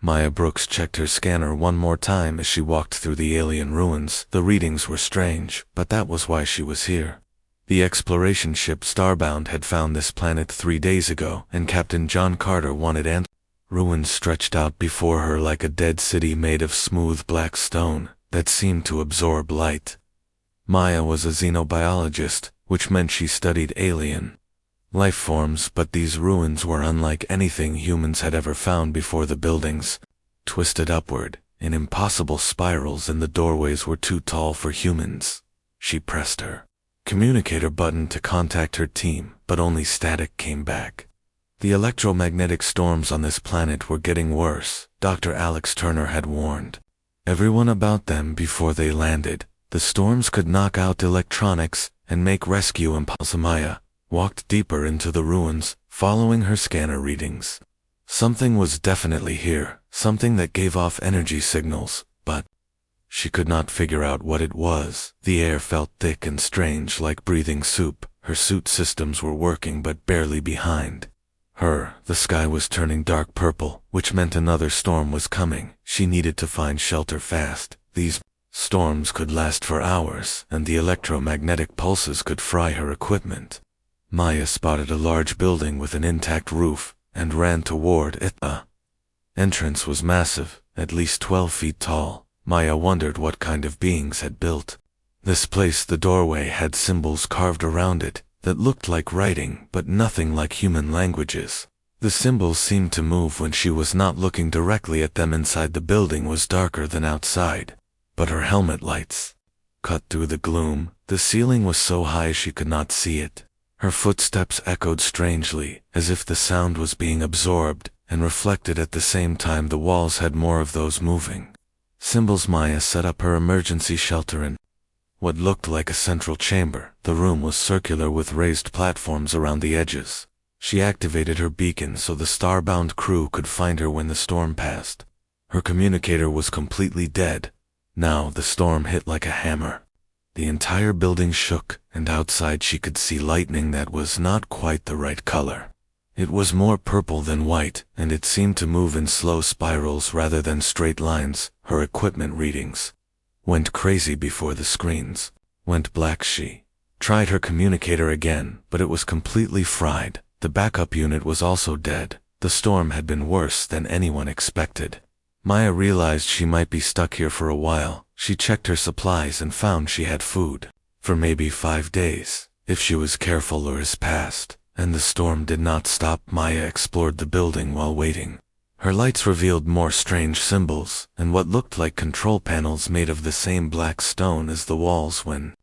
Maya Brooks checked her scanner one more time as she walked through the alien ruins. The readings were strange, but that was why she was here. The exploration ship Starbound had found this planet 3 days ago, and Captain John Carter wanted answers. Ruins stretched out before her like a dead city made of smooth black stone that seemed to absorb light. Maya was a xenobiologist, which meant she studied alien life forms, but these ruins were unlike anything humans had ever found before. The buildings twisted upward in impossible spirals, and the doorways were too tall for humans. She pressed her communicator button to contact her team, but only static came back. The electromagnetic storms on this planet were getting worse, Dr. Alex Turner had warned everyone about them before they landed. The storms could knock out electronics and make rescue impossible. Maya walked deeper into the ruins, following her scanner readings. Something was definitely here, something that gave off energy signals, but she could not figure out what it was. The air felt thick and strange, like breathing soup. Her suit systems were working but barely behind her. The sky was turning dark purple, which meant another storm was coming. She needed to find shelter fast. These storms could last for hours, and the electromagnetic pulses could fry her equipment. Maya spotted a large building with an intact roof and ran toward it. The entrance was massive, at least 12 feet tall. Maya wondered what kind of beings had built this place. The doorway had symbols carved around it that looked like writing, but nothing like human languages. The symbols seemed to move when she was not looking directly at them. Inside the building was darker than outside, but her helmet lights cut through the gloom. The ceiling was so high she could not see it. Her footsteps echoed strangely, as if the sound was being absorbed and reflected at the same time. The walls had more of those moving symbols. Maya set up her emergency shelter in what looked like a central chamber. The room was circular with raised platforms around the edges. She activated her beacon so the Starbound crew could find her when the storm passed. Her communicator was completely dead. Now the storm hit like a hammer. The entire building shook, and outside she could see lightning that was not quite the right color. It was more purple than white, and it seemed to move in slow spirals rather than straight lines. Her equipment readings went crazy before the screens went black. She tried her communicator again, but it was completely fried. The backup unit was also dead. The storm had been worse than anyone expected. Maya realized she might be stuck here for a while. She checked her supplies and found she had food for maybe 5 days, if she was careful. Hours passed, and the storm did not stop. Maya explored the building while waiting. Her lights revealed more strange symbols, and what looked like control panels made of the same black stone as the walls. When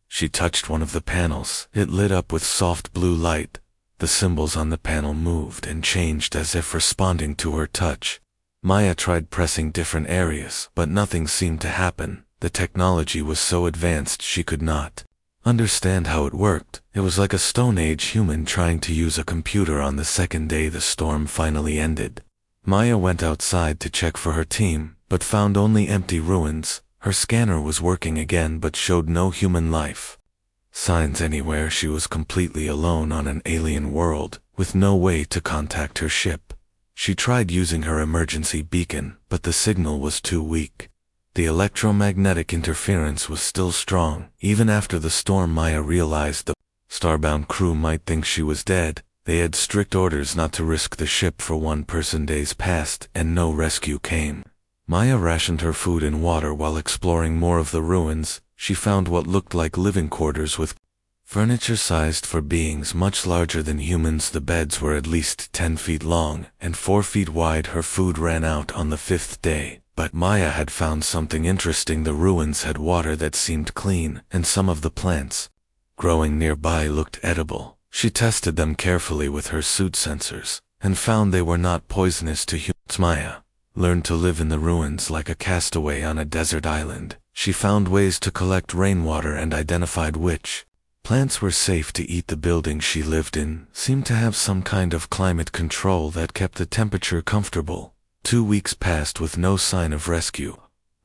she touched one of the panels, it lit up with soft blue light. The symbols on the panel moved and changed as if responding to her touch. Maya tried pressing different areas, but nothing seemed to happen. The technology was so advanced she could not understand how it worked. It was like a Stone Age human trying to use a computer. On the second day, the storm finally ended. Maya went outside to check for her team, but found only empty ruins. Her scanner was working again but showed no human life signs anywhere. She was completely alone on an alien world, with no way to contact her ship. She tried using her emergency beacon, but the signal was too weak. The electromagnetic interference was still strong. Even after the storm, Maya realized the Starbound crew might think she was dead. They had strict orders not to risk the ship for one person. Days passed, and no rescue came. Maya rationed her food and water while exploring more of the ruins. She found what looked like living quarters with furniture sized for beings much larger than humans. The beds were at least 10 feet long and 4 feet wide. Her food ran out on the 5th day, but Maya had found something interesting. The ruins had water that seemed clean, and some of the plants growing nearby looked edible. She tested them carefully with her suit sensors, and found they were not poisonous to humans. Maya learned to live in the ruins like a castaway on a desert island. She found ways to collect rainwater and identified which plants were safe to eat. The building she lived in seemed to have some kind of climate control that kept the temperature comfortable. 2 weeks passed with no sign of rescue.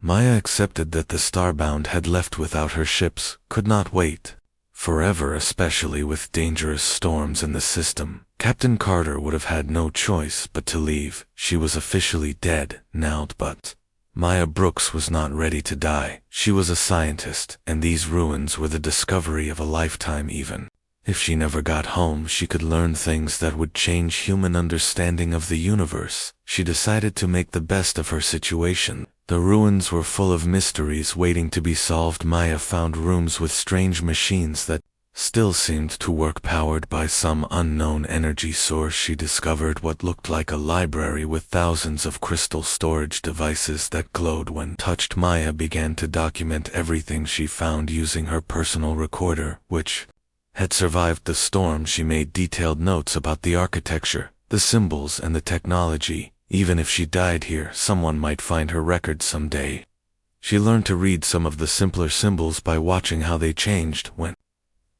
Maya accepted that the Starbound had left without her ships, could not wait forever, especially with dangerous storms in the system. Captain Carter would have had no choice but to leave. She was officially dead now, but Maya Brooks was not ready to die. She was a scientist, and these ruins were the discovery of a lifetime even. If she never got home, she could learn things that would change human understanding of the universe. She decided to make the best of her situation. The ruins were full of mysteries waiting to be solved. Maya found rooms with strange machines that still seemed to work, powered by some unknown energy source. She discovered what looked like a library with thousands of crystal storage devices that glowed when touched. Maya began to document everything she found using her personal recorder, which had survived the storm. She made detailed notes about the architecture, the symbols, and the technology. Even if she died here, someone might find her record someday. She learned to read some of the simpler symbols by watching how they changed when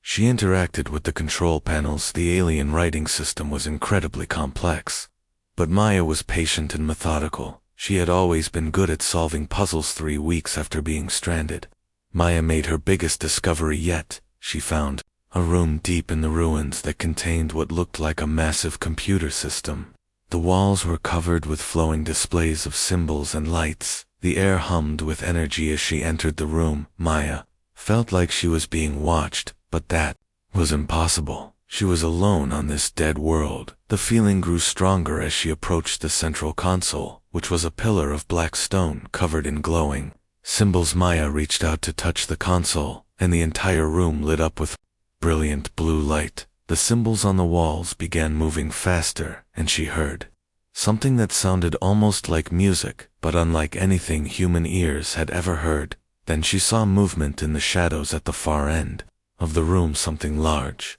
she interacted with the control panels. The alien writing system was incredibly complex, but Maya was patient and methodical. She had always been good at solving puzzles. 3 weeks after being stranded, Maya made her biggest discovery yet. She found a room deep in the ruins that contained what looked like a massive computer system. The walls were covered with flowing displays of symbols and lights. The air hummed with energy as she entered the room. Maya felt like she was being watched, but that was impossible. She was alone on this dead world. The feeling grew stronger as she approached the central console, which was a pillar of black stone covered in glowing symbols. Maya reached out to touch the console, and the entire room lit up with brilliant blue light. The symbols on the walls began moving faster, and she heard something that sounded almost like music, but unlike anything human ears had ever heard. Then she saw movement in the shadows at the far end of the room. Something large.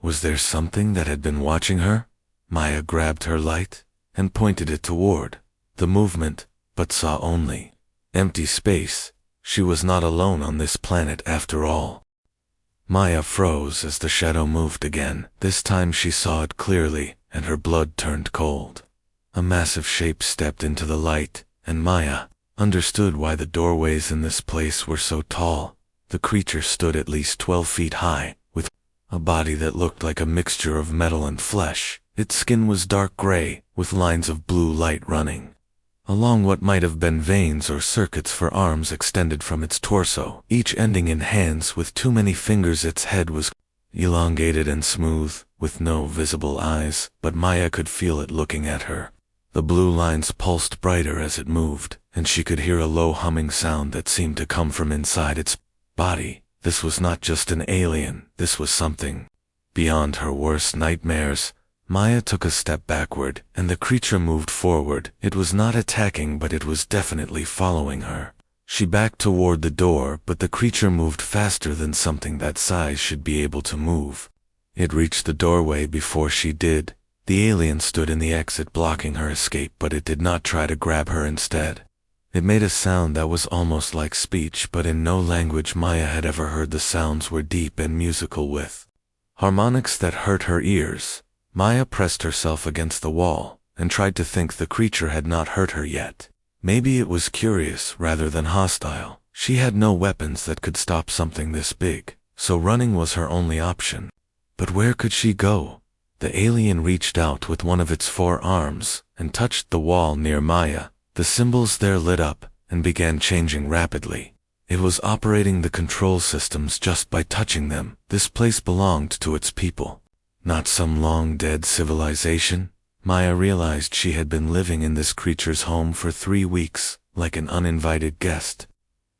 Was there something that had been watching her? Maya grabbed her light and pointed it toward the movement, but saw only empty space. She was not alone on this planet after all. Maya froze as the shadow moved again. This time she saw it clearly, and her blood turned cold. A massive shape stepped into the light, and Maya understood why the doorways in this place were so tall. The creature stood at least 12 feet high, with a body that looked like a mixture of metal and flesh. Its skin was dark gray, with lines of blue light running along what might have been veins or circuits for arms extended from its torso, each ending in hands with too many fingers. Its head was elongated and smooth, with no visible eyes, but Maya could feel it looking at her. The blue lines pulsed brighter as it moved, and she could hear a low humming sound that seemed to come from inside its body. This was not just an alien, this was something beyond her worst nightmares. Maya took a step backward, and the creature moved forward. It was not attacking, but it was definitely following her. She backed toward the door, but the creature moved faster than something that size should be able to move. It reached the doorway before she did. The alien stood in the exit, blocking her escape, but it did not try to grab her. Instead, it made a sound that was almost like speech, but in no language Maya had ever heard. The sounds were deep and musical, with harmonics that hurt her ears. Maya pressed herself against the wall and tried to think. The creature had not hurt her yet. Maybe it was curious rather than hostile. She had no weapons that could stop something this big, so running was her only option. But where could she go? The alien reached out with one of its 4 arms and touched the wall near Maya. The symbols there lit up and began changing rapidly. It was operating the control systems just by touching them. This place belonged to its people, not some long-dead civilization. Maya realized she had been living in this creature's home for 3 weeks, like an uninvited guest.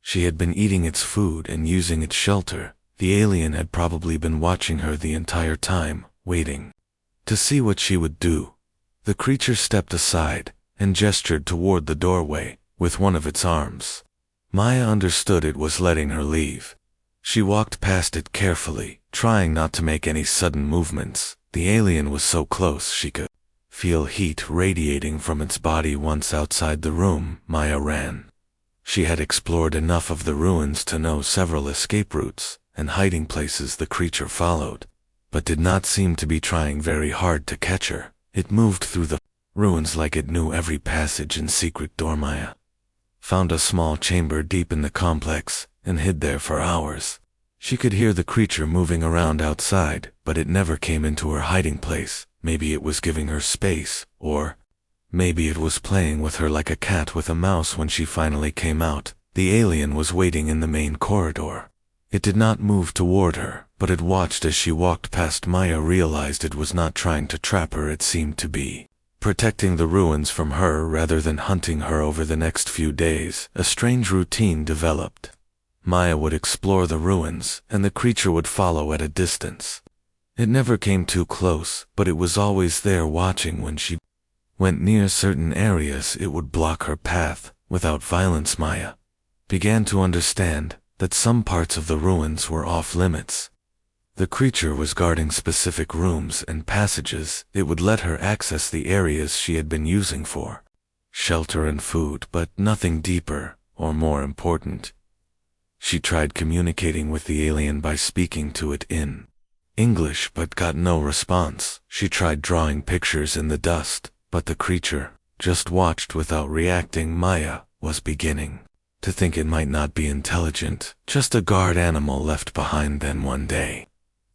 She had been eating its food and using its shelter. The alien had probably been watching her the entire time, waiting to see what she would do. The creature stepped aside and gestured toward the doorway with one of its arms. Maya understood it was letting her leave. She walked past it carefully, trying not to make any sudden movements. The alien was so close she could feel heat radiating from its body. Once outside the room, Maya ran. She had explored enough of the ruins to know several escape routes and hiding places. The creature followed, but did not seem to be trying very hard to catch her. It moved through the ruins like it knew every passage and secret door. Maya found a small chamber deep in the complex and hid there for hours. She could hear the creature moving around outside, but it never came into her hiding place. Maybe it was giving her space, or maybe it was playing with her like a cat with a mouse. When she finally came out, the alien was waiting in the main corridor. It did not move toward her, but it watched as she walked past. Maya realized it was not trying to trap her. It seemed to be protecting the ruins from her rather than hunting her. Over the next few days, a strange routine developed. Maya would explore the ruins, and the creature would follow at a distance. It never came too close, but it was always there watching. When she went near certain areas, it would block her path. Without violence, Maya began to understand that some parts of the ruins were off limits. The creature was guarding specific rooms and passages. It would let her access the areas she had been using for shelter and food, but nothing deeper or more important. She tried communicating with the alien by speaking to it in English, but got no response. She tried drawing pictures in the dust, but the creature just watched without reacting. Maya was beginning to think it might not be intelligent, just a guard animal left behind. Then one day,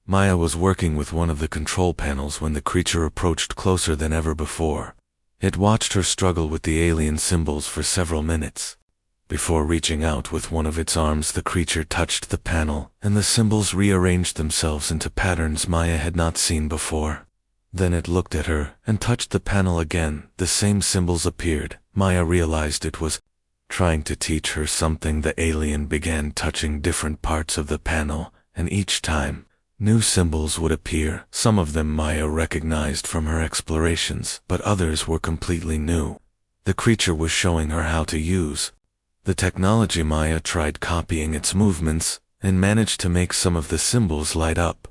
Maya was working with one of the control panels when the creature approached closer than ever before. It watched her struggle with the alien symbols for several minutes. Before reaching out with one of its arms, the creature touched the panel, and the symbols rearranged themselves into patterns Maya had not seen before. Then it looked at her and touched the panel again. The same symbols appeared. Maya realized it was trying to teach her something. The alien began touching different parts of the panel, and each time, new symbols would appear. Some of them Maya recognized from her explorations, but others were completely new. The creature was showing her how to use the technology. Maya tried copying its movements, and managed to make some of the symbols light up.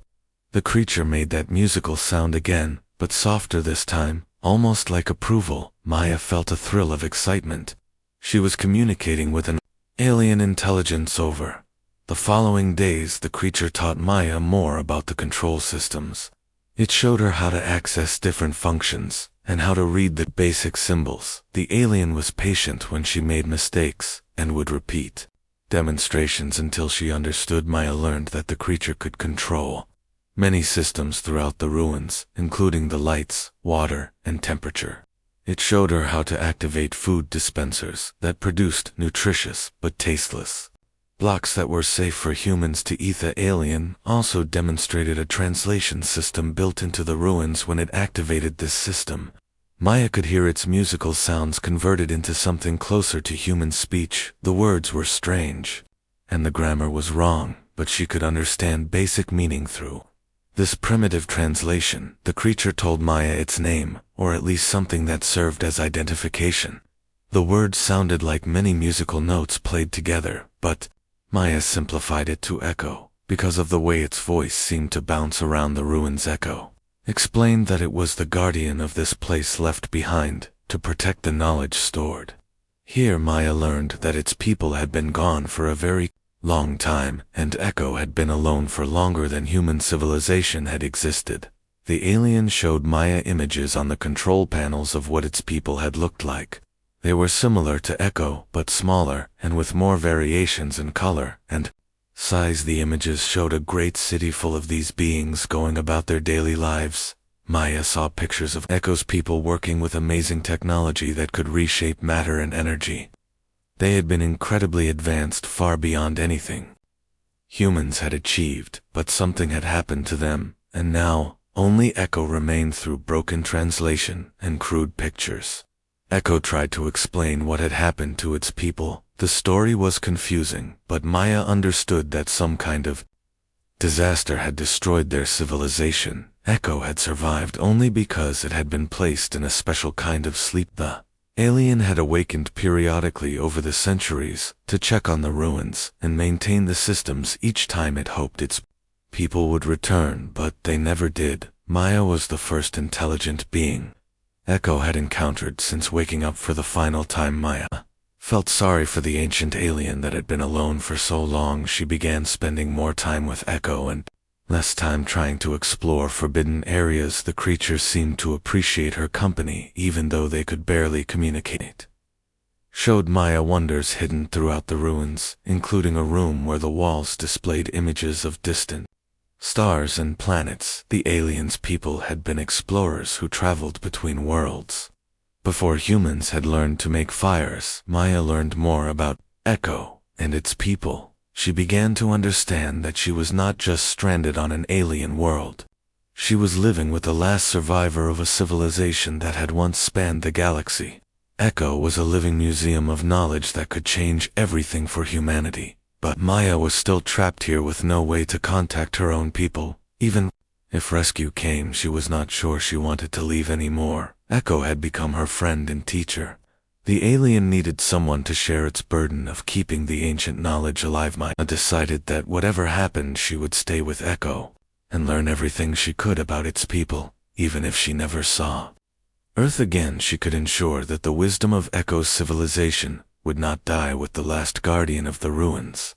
The creature made that musical sound again, but softer this time, almost like approval. Maya felt a thrill of excitement. She was communicating with an alien intelligence. Over the following days, the creature taught Maya more about the control systems. It showed her how to access different functions, and how to read the basic symbols. The alien was patient when she made mistakes, and would repeat demonstrations until she understood. Maya learned that the creature could control many systems throughout the ruins, including the lights, water, and temperature. It showed her how to activate food dispensers that produced nutritious but tasteless blocks that were safe for humans to eat. The alien also demonstrated a translation system built into the ruins. When it activated this system, Maya could hear its musical sounds converted into something closer to human speech. The words were strange, and the grammar was wrong, but she could understand basic meaning through this primitive translation. The creature told Maya its name, or at least something that served as identification. The words sounded like many musical notes played together, but Maya simplified it to Echo, because of the way its voice seemed to bounce around the ruins. Echo explained that it was the guardian of this place, left behind to protect the knowledge stored here. Maya learned that its people had been gone for a very long time, and Echo had been alone for longer than human civilization had existed. The alien showed Maya images on the control panels of what its people had looked like. They were similar to Echo, but smaller, and with more variations in color and size. The images showed a great city full of these beings going about their daily lives. Maya saw pictures of Echo's people working with amazing technology that could reshape matter and energy. They had been incredibly advanced, far beyond anything humans had achieved, but something had happened to them, and now only Echo remained through broken translation and crude pictures. Echo tried to explain what had happened to its people. The story was confusing, but Maya understood that some kind of disaster had destroyed their civilization. Echo had survived only because it had been placed in a special kind of sleep. The alien had awakened periodically over the centuries to check on the ruins and maintain the systems. Each time it hoped its people would return, but they never did. Maya was the first intelligent being Echo had encountered since waking up for the final time. Maya felt sorry for the ancient alien that had been alone for so long. She began spending more time with Echo and less time trying to explore forbidden areas. The creatures seemed to appreciate her company, even though they could barely communicate. showed Maya wonders hidden throughout the ruins, including a room where the walls displayed images of distant stars and planets. The aliens' people had been explorers who traveled between worlds. Before humans had learned to make fires, Maya learned more about Echo and its people. She began to understand that she was not just stranded on an alien world. She was living with the last survivor of a civilization that had once spanned the galaxy. Echo was a living museum of knowledge that could change everything for humanity. But Maya was still trapped here with no way to contact her own people. Even if rescue came, she was not sure she wanted to leave anymore. Echo had become her friend and teacher. The alien needed someone to share its burden of keeping the ancient knowledge alive. Maya decided that whatever happened, she would stay with Echo and learn everything she could about its people, even if she never saw Earth again. She could ensure that the wisdom of Echo's civilization would not die with the last guardian of the ruins.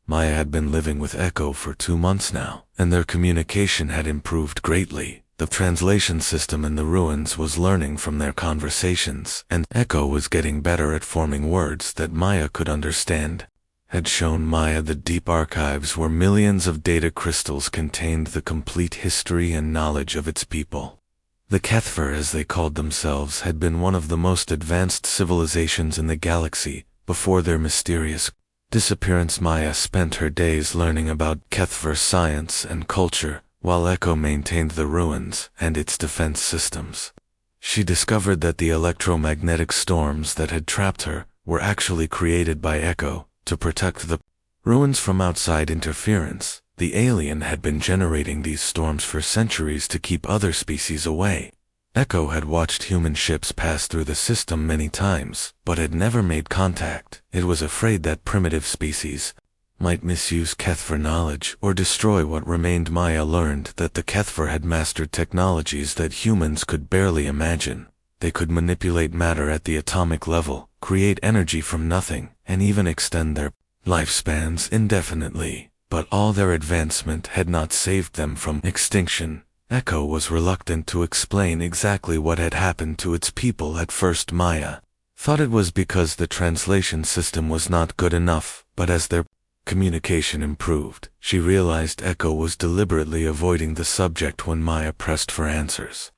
Maya had been living with Echo for 2 months now, and their communication had improved greatly. The translation system in the ruins was learning from their conversations, and Echo was getting better at forming words that Maya could understand. Had shown Maya the deep archives where millions of data crystals contained the complete history and knowledge of its people. The Kethver, as they called themselves, had been one of the most advanced civilizations in the galaxy. Before their mysterious disappearance, Maya spent her days learning about Kethver science and culture, while Echo maintained the ruins and its defense systems. She discovered that the electromagnetic storms that had trapped her were actually created by Echo to protect the ruins from outside interference. The alien had been generating these storms for centuries to keep other species away. Echo had watched human ships pass through the system many times, but had never made contact. It was afraid that primitive species might misuse Kethver knowledge or destroy what remained. Maya learned that the Kethver had mastered technologies that humans could barely imagine. They could manipulate matter at the atomic level, create energy from nothing, and even extend their lifespans indefinitely. But all their advancement had not saved them from extinction. Echo was reluctant to explain exactly what had happened to its people at first. Maya thought it was because the translation system was not good enough, but as their communication improved, she realized Echo was deliberately avoiding the subject when Maya pressed for answers.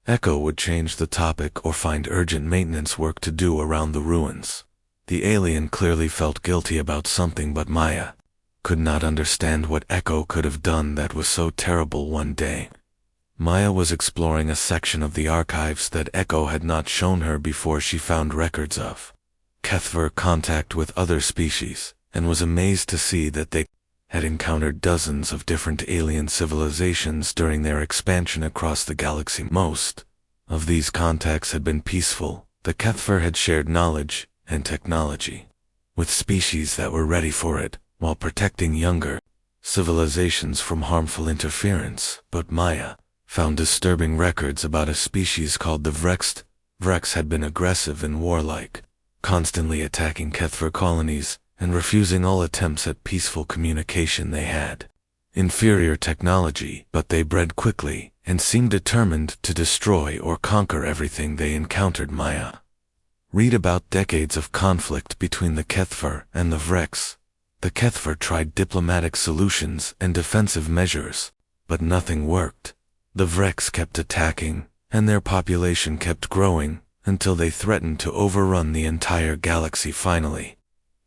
Echo would change the topic or find urgent maintenance work to do around the ruins. The alien clearly felt guilty about something, but Maya could not understand what Echo could have done that was so terrible. One day, Maya was exploring a section of the archives that Echo had not shown her before. She found records of Kethver contact with other species, and was amazed to see that they had encountered dozens of different alien civilizations during their expansion across the galaxy. Most of these contacts had been peaceful. The Kethver had shared knowledge and technology with species that were ready for it, while protecting younger civilizations from harmful interference. But Maya found disturbing records about a species called the Vrex. Vrex had been aggressive and warlike, constantly attacking Kethver colonies and refusing all attempts at peaceful communication. They had inferior technology, but they bred quickly and seemed determined to destroy or conquer everything they encountered. Maya read about decades of conflict between the Kethver and the Vrex. The Kethver tried diplomatic solutions and defensive measures, but nothing worked. The Vrex kept attacking, and their population kept growing, until they threatened to overrun the entire galaxy. Finally,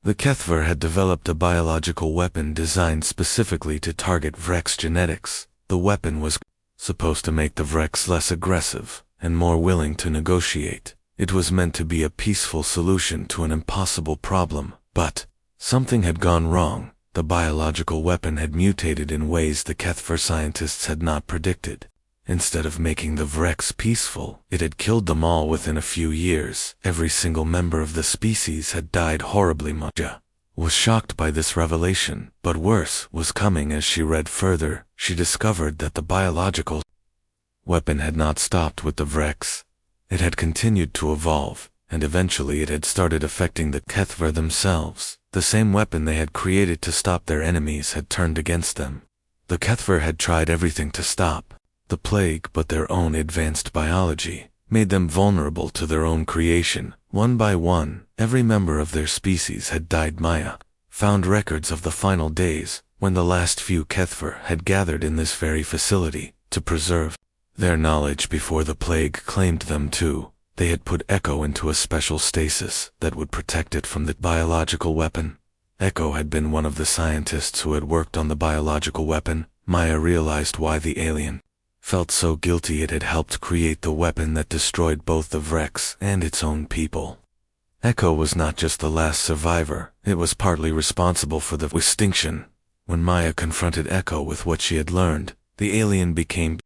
the Kethver had developed a biological weapon designed specifically to target Vrex genetics. The weapon was supposed to make the Vrex less aggressive and more willing to negotiate. It was meant to be a peaceful solution to an impossible problem, but something had gone wrong. The biological weapon had mutated in ways the Kethver scientists had not predicted. Instead of making the Vrex peaceful, it had killed them all within a few years. Every single member of the species had died horribly. Maya was shocked by this revelation, but worse was coming. As she read further, she discovered that the biological weapon had not stopped with the Vrex. It had continued to evolve, and eventually it had started affecting the Kethver themselves. The same weapon they had created to stop their enemies had turned against them. The Kethver had tried everything to stop the plague, but their own advanced biology made them vulnerable to their own creation, One by one, every member of their species had died. Maya found records of the final days, when the last few Kethver had gathered in this very facility to preserve their knowledge before the plague claimed them too. They had put Echo into a special stasis that would protect it from the biological weapon. Echo had been one of the scientists who had worked on the biological weapon. Maya realized why the alien felt so guilty. It had helped create the weapon that destroyed both the Vrex and its own people. Echo was not just the last survivor, it was partly responsible for the extinction. When Maya confronted Echo with what she had learned, the alien became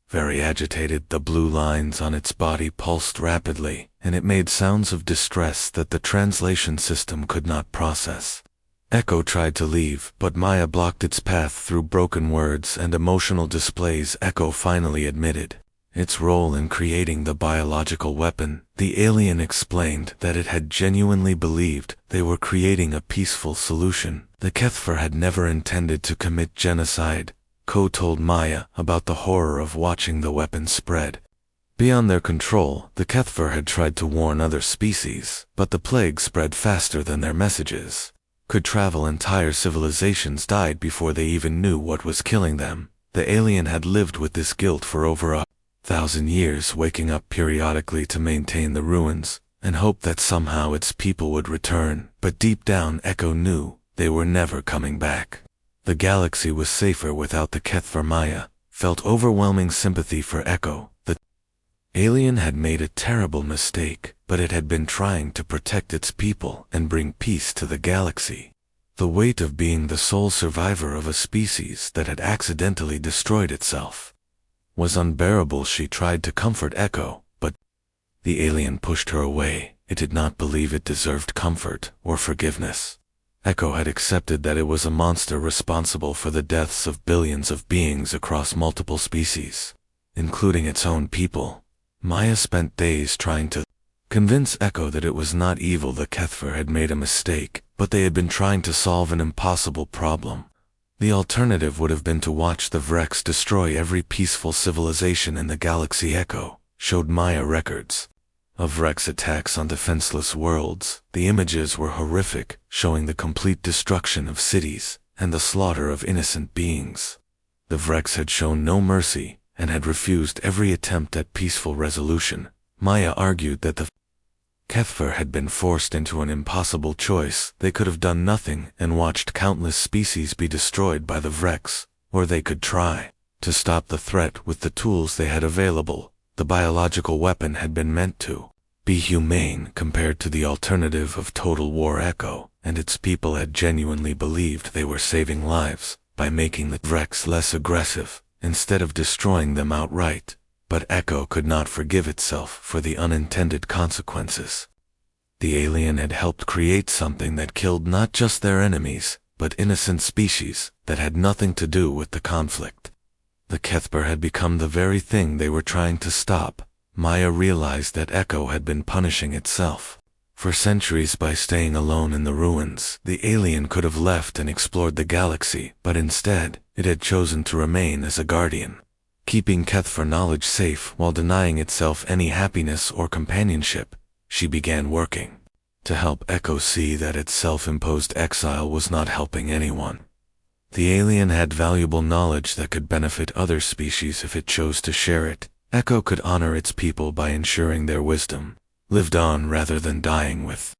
very agitated. The blue lines on its body pulsed rapidly, and it made sounds of distress that the translation system could not process. Echo tried to leave, but Maya blocked its path through broken words and emotional displays. Echo finally admitted its role in creating the biological weapon. The alien explained that it had genuinely believed they were creating a peaceful solution. The Kethver had never intended to commit genocide. Ko told Maya about the horror of watching the weapon spread beyond their control. The Kethver had tried to warn other species, but the plague spread faster than their messages could travel. Entire civilizations died before they even knew what was killing them. The alien had lived with this guilt for over 1,000 years, waking up periodically to maintain the ruins and hope that somehow its people would return. But deep down, Echo knew they were never coming back. The galaxy was safer without the Kethver. Maya felt overwhelming sympathy for Echo. The alien had made a terrible mistake, but it had been trying to protect its people and bring peace to the galaxy. The weight of being the sole survivor of a species that had accidentally destroyed itself was unbearable. She tried to comfort Echo, but the alien pushed her away. It did not believe it deserved comfort or forgiveness. Echo had accepted that it was a monster responsible for the deaths of billions of beings across multiple species, including its own people. Maya spent days trying to convince Echo that it was not evil. The Kethver had made a mistake, but they had been trying to solve an impossible problem. The alternative would have been to watch the Vrex destroy every peaceful civilization in the galaxy. Echo showed Maya records of Vrex attacks on defenseless worlds. The images were horrific, showing the complete destruction of cities and the slaughter of innocent beings. The Vrex had shown no mercy and had refused every attempt at peaceful resolution. Maya argued that the Kethver had been forced into an impossible choice. They could have done nothing and watched countless species be destroyed by the Vrex, or they could try to stop the threat with the tools they had available. The biological weapon had been meant to be humane compared to the alternative of total war. Echo and its people had genuinely believed they were saving lives by making the Vrex less aggressive instead of destroying them outright. But Echo could not forgive itself for the unintended consequences. The alien had helped create something that killed not just their enemies, but innocent species that had nothing to do with the conflict. The Kethver had become the very thing they were trying to stop. Maya realized that Echo had been punishing itself for centuries by staying alone in the ruins. The alien could have left and explored the galaxy, but instead, it had chosen to remain as a guardian, keeping Kethver knowledge safe while denying itself any happiness or companionship. She began working to help Echo see that its self-imposed exile was not helping anyone. The alien had valuable knowledge that could benefit other species if it chose to share it. Echo could honor its people by ensuring their wisdom lived on rather than dying with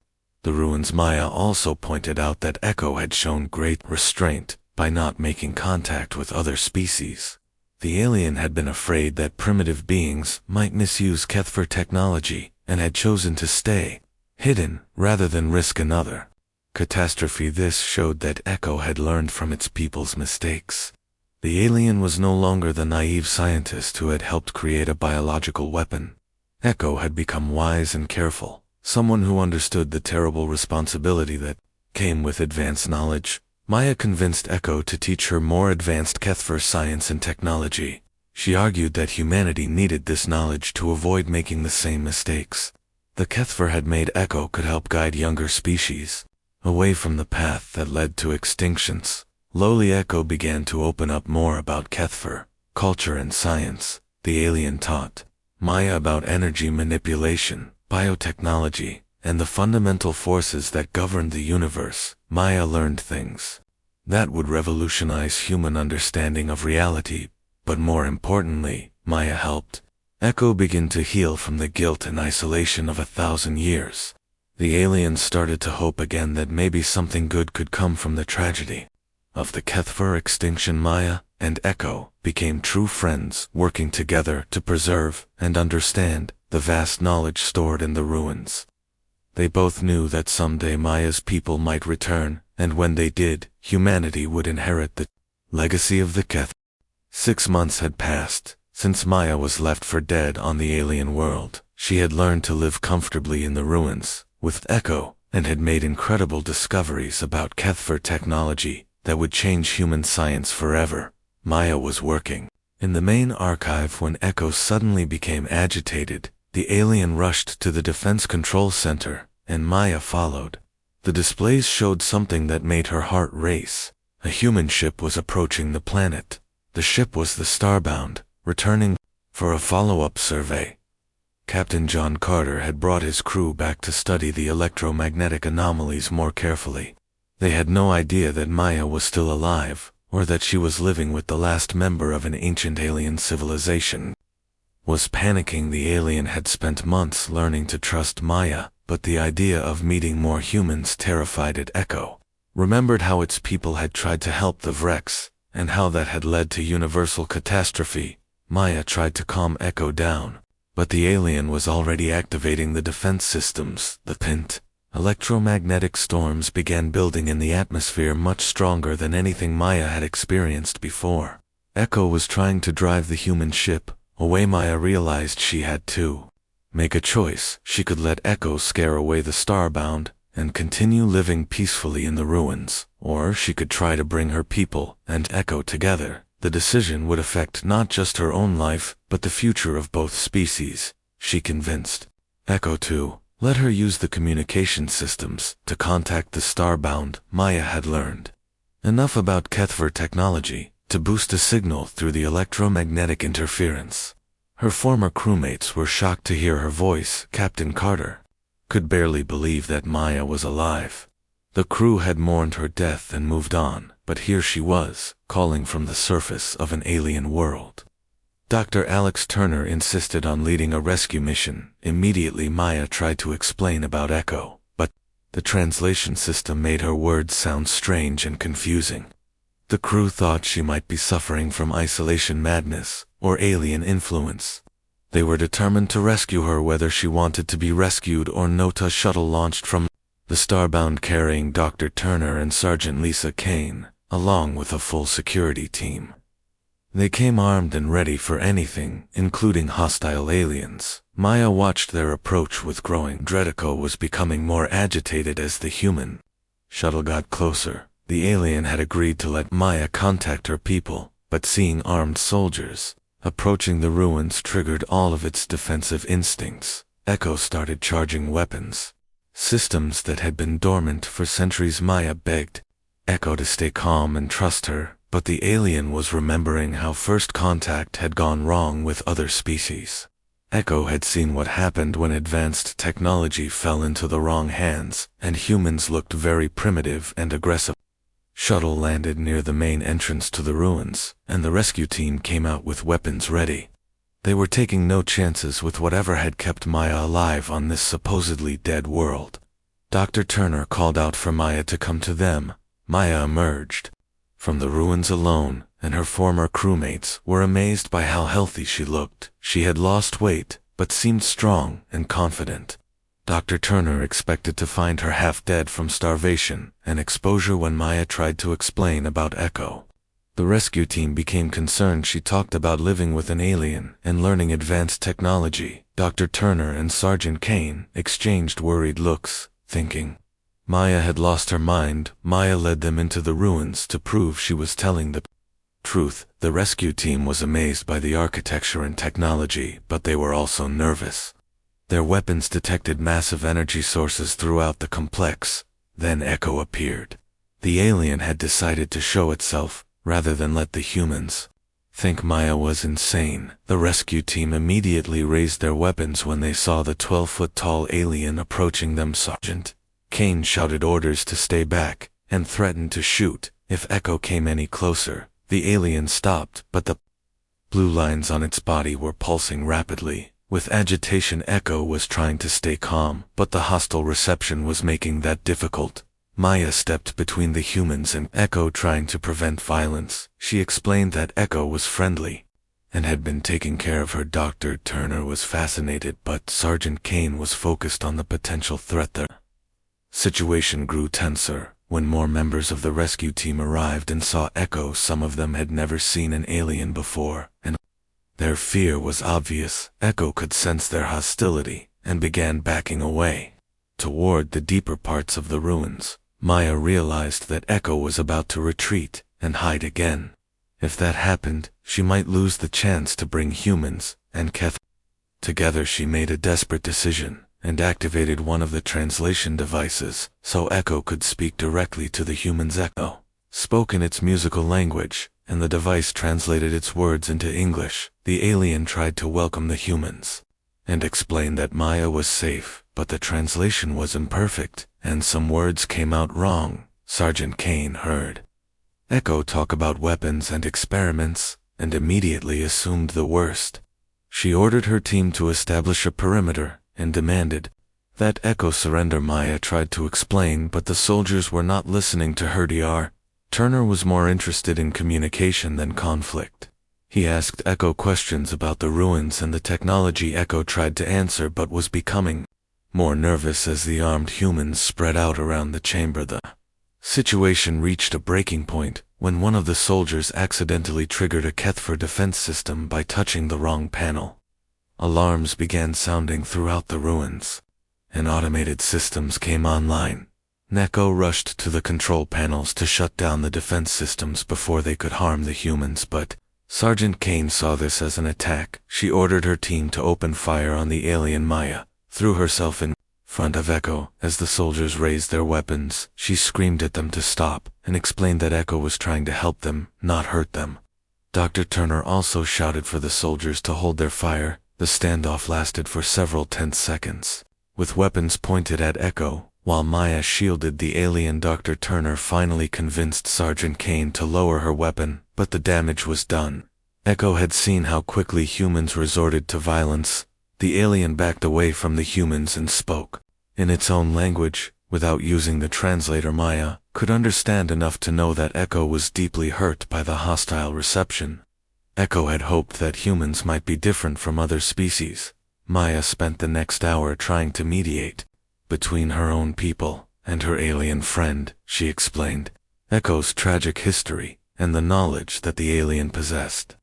the ruins. Maya also pointed out that Echo had shown great restraint by not making contact with other species. The alien had been afraid that primitive beings might misuse Kethver technology and had chosen to stay hidden rather than risk another catastrophe. This showed that Echo had learned from its people's mistakes. The alien was no longer the naive scientist who had helped create a biological weapon. Echo had become wise and careful, someone who understood the terrible responsibility that came with advanced knowledge. Maya convinced Echo to teach her more advanced Kethver science and technology. She argued that humanity needed this knowledge to avoid making the same mistakes the Kethver had made. Echo could help guide younger species away from the path that led to extinctions. Slowly Echo began to open up more about Kethver culture and science. The alien taught Maya about energy manipulation, biotechnology, and the fundamental forces that governed the universe, Maya learned things that would revolutionize human understanding of reality, but more importantly, Maya helped Echo begin to heal from the guilt and isolation of 1,000 years. The aliens started to hope again that maybe something good could come from the tragedy of the Kethver extinction. Maya and Echo became true friends, working together to preserve and understand the vast knowledge stored in the ruins. They both knew that someday Maya's people might return, and when they did, humanity would inherit the legacy of the Keth. 6 months had passed since Maya was left for dead on the alien world. She had learned to live comfortably in the ruins with Echo, and had made incredible discoveries about Kethver technology that would change human science forever. Maya was working in the main archive when Echo suddenly became agitated. The alien rushed to the Defense Control Center, and Maya followed. The displays showed something that made her heart race. A human ship was approaching the planet. The ship was the Starbound, returning for a follow-up survey. Captain John Carter had brought his crew back to study the electromagnetic anomalies more carefully. They had no idea that Maya was still alive, or that she was living with the last member of an ancient alien civilization. Was panicking. The alien had spent months learning to trust Maya, but the idea of meeting more humans terrified it. Echo remembered how its people had tried to help the Vrex, and how that had led to universal catastrophe. Maya tried to calm Echo down, but the alien was already activating the defense systems. The PINT electromagnetic storms began building in the atmosphere, much stronger than anything Maya had experienced before. Echo was trying to drive the human ship away. Maya realized she had to make a choice. She could let Echo scare away the Starbound and continue living peacefully in the ruins, or she could try to bring her people and Echo together. The decision would affect not just her own life, but the future of both species. She convinced Echo to let her use the communication systems to contact the Starbound. Maya had learned enough about Kethver technology to boost a signal through the electromagnetic interference. Her former crewmates were shocked to hear her voice. Captain Carter could barely believe that Maya was alive. The crew had mourned her death and moved on, but here she was, calling from the surface of an alien world. Dr. Alex Turner insisted on leading a rescue mission. Immediately Maya tried to explain about Echo, but the translation system made her words sound strange and confusing. The crew thought she might be suffering from isolation madness or alien influence. They were determined to rescue her whether she wanted to be rescued or not. A shuttle launched from the Starbound carrying Dr. Turner and Sergeant Lisa Kane, along with a full security team. They came armed and ready for anything, including hostile aliens. Maya watched their approach with growing dread. Echo was becoming more agitated as the human shuttle got closer. The alien had agreed to let Maya contact her people, but seeing armed soldiers approaching the ruins triggered all of its defensive instincts. Echo started charging weapons systems that had been dormant for centuries. Maya begged Echo to stay calm and trust her, but the alien was remembering how first contact had gone wrong with other species. Echo had seen what happened when advanced technology fell into the wrong hands, and humans looked very primitive and aggressive. Shuttle landed near the main entrance to the ruins, and the rescue team came out with weapons ready. They were taking no chances with whatever had kept Maya alive on this supposedly dead world. Dr. Turner called out for Maya to come to them. Maya emerged from the ruins alone, and her former crewmates were amazed by how healthy she looked. She had lost weight, but seemed strong and confident. Dr. Turner expected to find her half dead from starvation and exposure when Maya tried to explain about Echo. The rescue team became concerned. She talked about living with an alien and learning advanced technology. Dr. Turner and Sergeant Kane exchanged worried looks, thinking Maya had lost her mind. Maya led them into the ruins to prove she was telling the truth. The rescue team was amazed by the architecture and technology, but they were also nervous. Their weapons detected massive energy sources throughout the complex. Then Echo appeared. The alien had decided to show itself, rather than let the humans think Maya was insane. The rescue team immediately raised their weapons when they saw the 12-foot-tall alien approaching them. Sergeant Kane shouted orders to stay back and threatened to shoot if Echo came any closer. The alien stopped, but the blue lines on its body were pulsing rapidly. With agitation, Echo was trying to stay calm, but the hostile reception was making that difficult. Maya stepped between the humans and Echo, trying to prevent violence. She explained that Echo was friendly and had been taking care of her. Dr. Turner was fascinated, but Sergeant Kane was focused on the potential threat. The situation grew tenser when more members of the rescue team arrived and saw Echo. Some of them had never seen an alien before, and their fear was obvious. Echo could sense their hostility and began backing away toward the deeper parts of the ruins. Maya realized that Echo was about to retreat and hide again. If that happened, she might lose the chance to bring humans and Keth together. She made a desperate decision and activated one of the translation devices so Echo could speak directly to the humans. Echo spoke in its musical language, and the device translated its words into English. The alien tried to welcome the humans and explain that Maya was safe, but the translation was imperfect, and some words came out wrong. Sergeant Kane heard Echo talk about weapons and experiments, and immediately assumed the worst. She ordered her team to establish a perimeter and demanded that Echo surrender. Maya tried to explain, but the soldiers were not listening to her. Dr. Turner was more interested in communication than conflict. He asked Echo questions about the ruins and the technology. Echo tried to answer but was becoming more nervous as the armed humans spread out around the chamber. The situation reached a breaking point when one of the soldiers accidentally triggered a Kethfer defense system by touching the wrong panel. Alarms began sounding throughout the ruins, and automated systems came online. Echo rushed to the control panels to shut down the defense systems before they could harm the humans, but Sergeant Kane saw this as an attack. She ordered her team to open fire on the alien. Maya threw herself in front of Echo. As the soldiers raised their weapons, she screamed at them to stop and explained that Echo was trying to help them, not hurt them. Dr. Turner also shouted for the soldiers to hold their fire. The standoff lasted for several tense seconds, with weapons pointed at Echo, while Maya shielded the alien. Dr. Turner finally convinced Sergeant Kane to lower her weapon, but the damage was done. Echo had seen how quickly humans resorted to violence. The alien backed away from the humans and spoke in its own language, without using the translator. Maya could understand enough to know that Echo was deeply hurt by the hostile reception. Echo had hoped that humans might be different from other species. Maya spent the next hour trying to mediate between her own people and her alien friend. She explained Echo's tragic history and the knowledge that the alien possessed.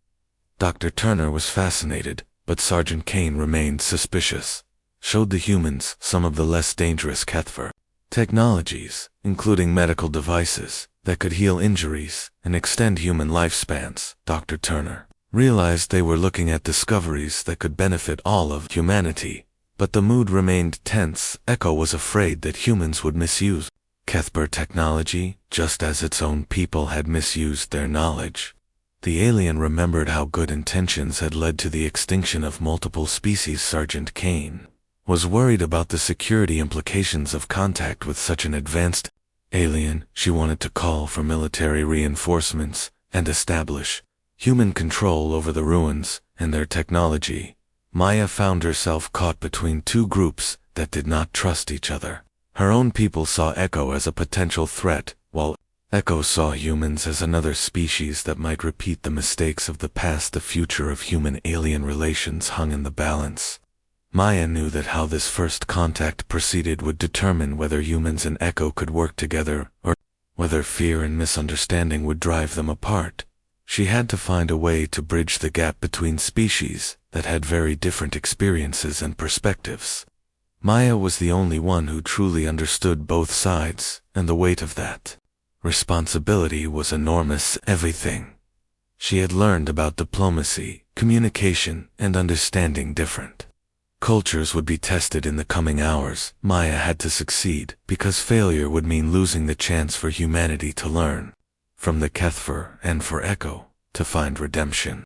Dr. Turner was fascinated, but Sergeant Kane remained suspicious. Showed the humans some of the less dangerous Kethfer technologies, including medical devices that could heal injuries and extend human lifespans. Dr. Turner realized they were looking at discoveries that could benefit all of humanity, but the mood remained tense. Echo was afraid that humans would misuse Kethper technology, just as its own people had misused their knowledge. The alien remembered how good intentions had led to the extinction of multiple species. Sergeant Kane was worried about the security implications of contact with such an advanced alien. She wanted to call for military reinforcements and establish human control over the ruins and their technology. Maya found herself caught between two groups that did not trust each other. Her own people saw Echo as a potential threat, while Echo saw humans as another species that might repeat the mistakes of the past. The future of human-alien relations hung in the balance. Maya knew that how this first contact proceeded would determine whether humans and Echo could work together, or whether fear and misunderstanding would drive them apart. She had to find a way to bridge the gap between species that had very different experiences and perspectives. Maya was the only one who truly understood both sides, and the weight of that responsibility was enormous. Everything she had learned about diplomacy, communication, and understanding different cultures would be tested in the coming hours. Maya had to succeed, because failure would mean losing the chance for humanity to learn from the Kethfer. And for Echo, to find redemption.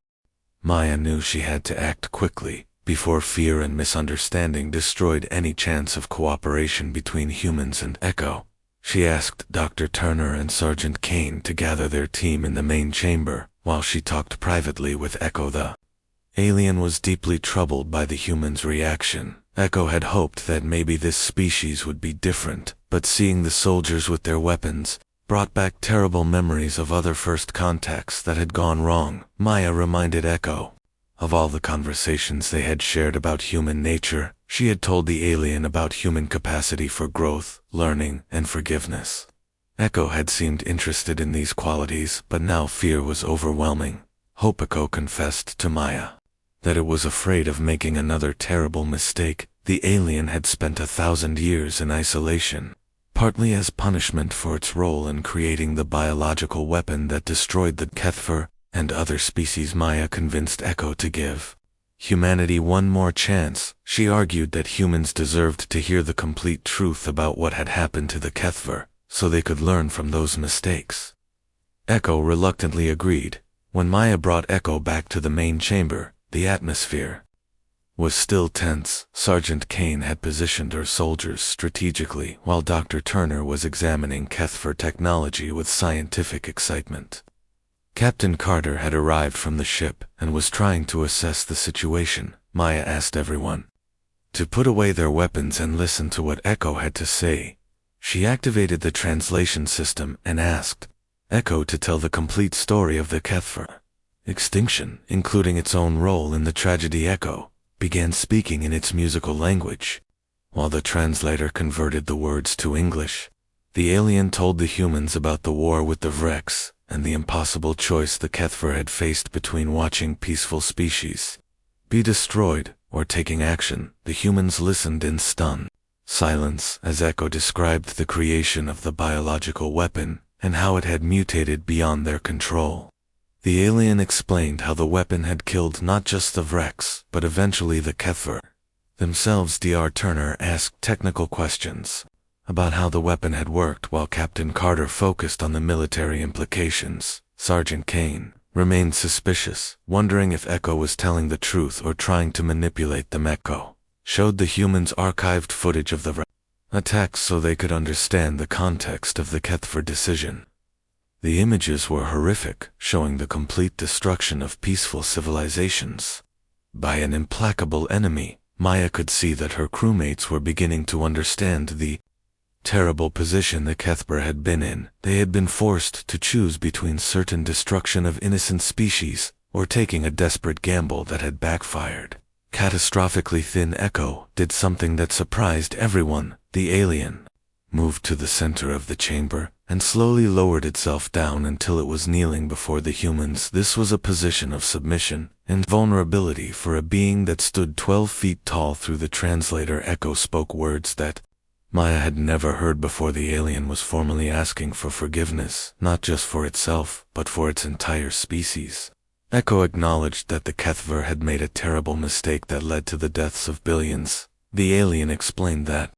Maya knew she had to act quickly, before fear and misunderstanding destroyed any chance of cooperation between humans and Echo. She asked Dr. Turner and Sergeant Kane to gather their team in the main chamber, while she talked privately with Echo. The alien was deeply troubled by the humans' reaction. Echo had hoped that maybe this species would be different, but seeing the soldiers with their weapons brought back terrible memories of other first contacts that had gone wrong. Maya reminded Echo of all the conversations they had shared about human nature. She had told the alien about human capacity for growth, learning, and forgiveness. Echo had seemed interested in these qualities, but now fear was overwhelming. Echo confessed to Maya that it was afraid of making another terrible mistake. The alien had spent 1,000 years in isolation, partly as punishment for its role in creating the biological weapon that destroyed the Kethver and other species. Maya convinced Echo to give humanity one more chance. She argued that humans deserved to hear the complete truth about what had happened to the Kethver, so they could learn from those mistakes. Echo reluctantly agreed. When Maya brought Echo back to the main chamber, the atmosphere was still tense. Sergeant Kane had positioned her soldiers strategically, while Dr. Turner was examining Kethver technology with scientific excitement. Captain Carter had arrived from the ship and was trying to assess the situation. Maya asked everyone to put away their weapons and listen to what Echo had to say. She activated the translation system and asked Echo to tell the complete story of the Kethver extinction, including its own role in the tragedy. Echo began speaking in its musical language, while the translator converted the words to English. The alien told the humans about the war with the Vrex and the impossible choice the Kethver had faced between watching peaceful species be destroyed or taking action. The humans listened in stunned silence as Echo described the creation of the biological weapon and how it had mutated beyond their control. The alien explained how the weapon had killed not just the Vrex, but eventually the Kethver themselves. Dr. Turner asked technical questions about how the weapon had worked, while Captain Carter focused on the military implications. Sergeant Kane remained suspicious, wondering if Echo was telling the truth or trying to manipulate them. Echo showed the humans archived footage of the attacks so they could understand the context of the Kethver decision. The images were horrific, showing the complete destruction of peaceful civilizations by an implacable enemy. Maya could see that her crewmates were beginning to understand the terrible position the Kethver had been in. They had been forced to choose between certain destruction of innocent species or taking a desperate gamble that had backfired catastrophically. Thin Echo did something that surprised everyone. The alien moved to the center of the chamber and slowly lowered itself down until it was kneeling before the humans. This was a position of submission and vulnerability for a being that stood 12 feet tall. Through the translator, Echo spoke words that Maya had never heard before. The alien was formally asking for forgiveness, not just for itself, but for its entire species. Echo acknowledged that the Kethver had made a terrible mistake that led to the deaths of billions. The alien explained that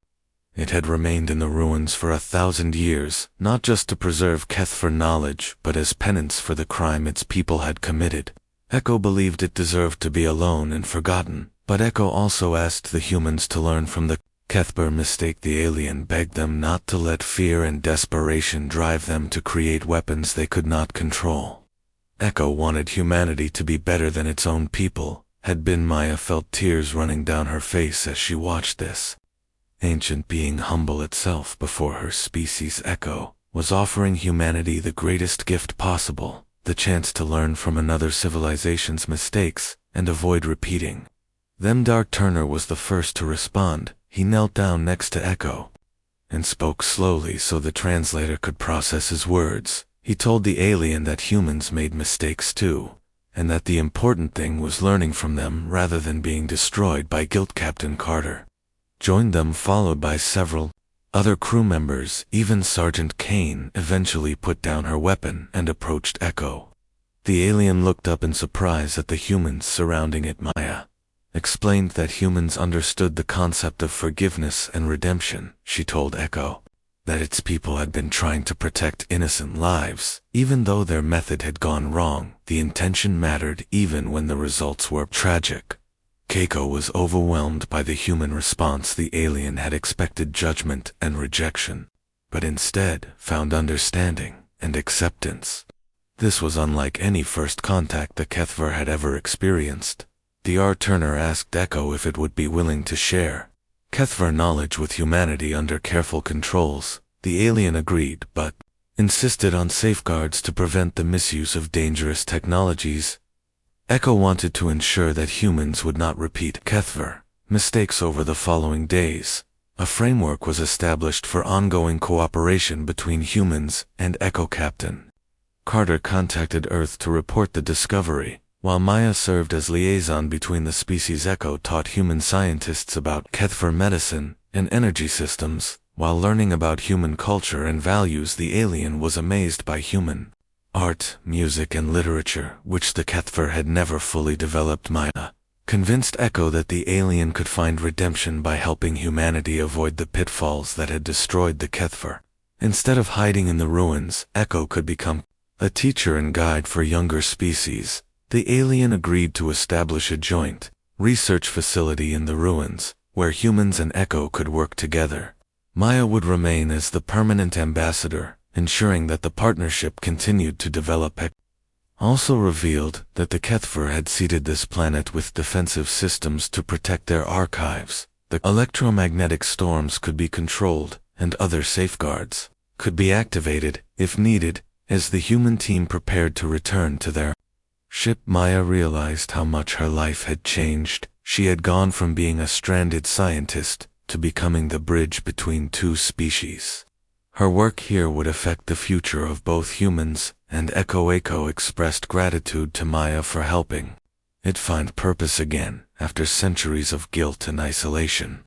it had remained in the ruins for 1,000 years, not just to preserve Kethver knowledge, but as penance for the crime its people had committed. Echo believed it deserved to be alone and forgotten, but Echo also asked the humans to learn from the Kethver mistake. The alien begged them not to let fear and desperation drive them to create weapons they could not control. Echo wanted humanity to be better than its own people had been. Maya felt tears running down her face as she watched this ancient being humble itself before her species. Echo was offering humanity the greatest gift possible, the chance to learn from another civilization's mistakes and avoid repeating them. Dr. Turner was the first to respond. He knelt down next to Echo and spoke slowly so the translator could process his words. He told the alien that humans made mistakes too, and that the important thing was learning from them rather than being destroyed by guilt. Captain Carter joined them, followed by several other crew members. Even Sergeant Kane eventually put down her weapon and approached Echo. The alien looked up in surprise at the humans surrounding it. Maya explained that humans understood the concept of forgiveness and redemption. She told Echo that its people had been trying to protect innocent lives. Even though their method had gone wrong, the intention mattered even when the results were tragic. Keiko was overwhelmed by the human response. The alien had expected judgment and rejection, but instead found understanding and acceptance. This was unlike any first contact the Kethver had ever experienced. The R-Turner asked Echo if it would be willing to share Kethver knowledge with humanity under careful controls. The alien agreed, but insisted on safeguards to prevent the misuse of dangerous technologies. Echo wanted to ensure that humans would not repeat Kethver mistakes over the following days. A framework was established for ongoing cooperation between humans and Echo Captain Carter contacted Earth to report the discovery, while Maya served as liaison between the species. Echo taught human scientists about Kethver medicine and energy systems. While learning about human culture and values, the alien was amazed by human art, music, and literature, which the Kethver had never fully developed. Maya convinced Echo that the alien could find redemption by helping humanity avoid the pitfalls that had destroyed the Kethver. Instead of hiding in the ruins, Echo could become a teacher and guide for younger species. The alien agreed to establish a joint research facility in the ruins, where humans and Echo could work together. Maya would remain as the permanent ambassador, ensuring that the partnership continued to develop. Also revealed that the Kethver had seeded this planet with defensive systems to protect their archives. The electromagnetic storms could be controlled, and other safeguards could be activated, if needed, as the human team prepared to return to their ship. Maya realized how much her life had changed. She had gone from being a stranded scientist to becoming the bridge between two species. Her work here would affect the future of both humans and Echo. Echo expressed gratitude to Maya for helping it find purpose again after centuries of guilt and isolation.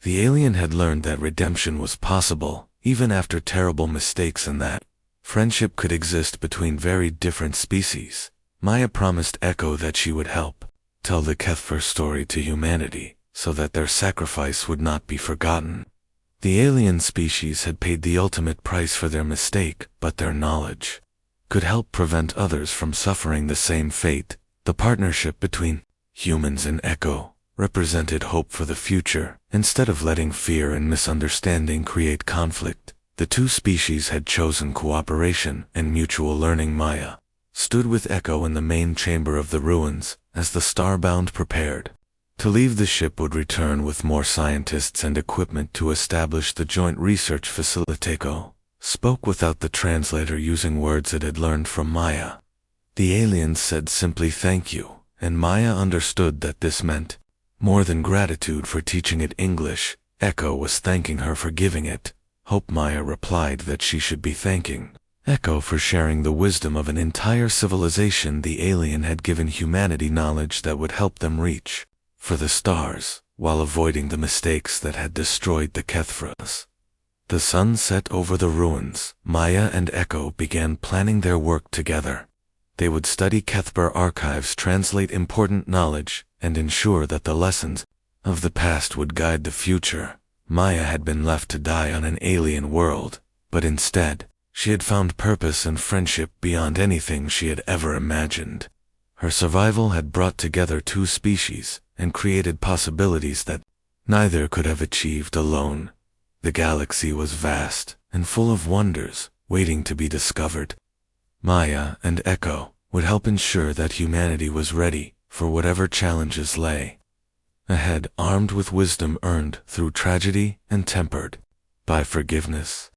The alien had learned that redemption was possible, even after terrible mistakes, and that friendship could exist between very different species. Maya promised Echo that she would help tell the Kethver story to humanity, so that their sacrifice would not be forgotten. The alien species had paid the ultimate price for their mistake, but their knowledge could help prevent others from suffering the same fate. The partnership between humans and Echo represented hope for the future. Instead of letting fear and misunderstanding create conflict, the two species had chosen cooperation and mutual learning. Maya stood with Echo in the main chamber of the ruins as the Starbound prepared to leave. The ship would return with more scientists and equipment to establish the joint research facility. Echo spoke without the translator, using words it had learned from Maya. The alien said simply "thank you," and Maya understood that this meant more than gratitude for teaching it English. Echo was thanking her for giving it hope. Maya replied that she should be thanking Echo for sharing the wisdom of an entire civilization. The alien had given humanity knowledge that would help them reach for the stars, while avoiding the mistakes that had destroyed the Kethvers. The sun set over the ruins. Maya and Echo began planning their work together. They would study Kethver archives, translate important knowledge, and ensure that the lessons of the past would guide the future. Maya had been left to die on an alien world, but instead, she had found purpose and friendship beyond anything she had ever imagined. Her survival had brought together two species and created possibilities that neither could have achieved alone. The galaxy was vast and full of wonders waiting to be discovered. Maya and Echo would help ensure that humanity was ready for whatever challenges lay ahead, armed with wisdom earned through tragedy and tempered by forgiveness.